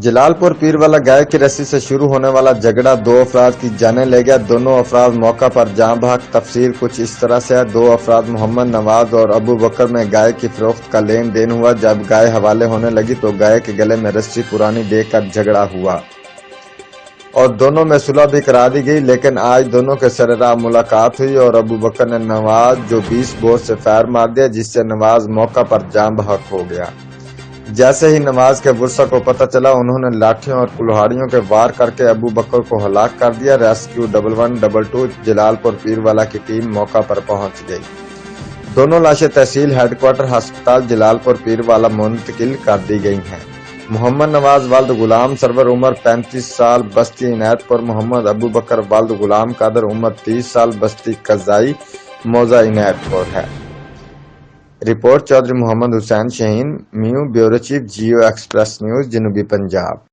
جلال پور پیر والا گائے کی رسی سے شروع ہونے والا جھگڑا 2 افراد کی جانیں لے گیا۔ دونوں افراد موقع پر جاں بحق۔ تفصیل کچھ اس طرح سے ہے۔ 2 افراد محمد نواز اور ابو بکر میں گائے کی فروخت کا لین دین ہوا۔ جب گائے حوالے ہونے لگی تو گائے کے گلے میں رسی پرانی دیکھ کر جھگڑا ہوا اور دونوں میں صلح بھی کرا دی گئی، لیکن آج دونوں کے سر راہ ملاقات ہوئی اور ابو بکر نے نواز جو 20 بور سے فائر مار دیا، جس سے نواز موقع پر جاں بحق ہو گیا۔ جیسے ہی نواز کے ورثا کو پتہ چلا، انہوں نے لاٹھیوں اور کلہاڑیوں کے وار کر کے ابو بکر کو ہلاک کر دیا۔ ریسکیو 1122 جلال پور پیر والا کی ٹیم موقع پر پہنچ گئی۔ دونوں لاشیں تحصیل ہیڈ کوارٹر ہسپتال جلال پور پیر والا منتقل کر دی گئی ہیں۔ محمد نواز والد غلام سرور عمر 35 سال بستی عنایت پور، محمد ابو بکر والد غلام قادر عمر 30 سال بستی قزائی موضع عنایت پور ہے۔ Report Chaudhry Muhammad Hussain Shaheen, Meo, bureau chief, Geo Express News, جنوبی پنجاب۔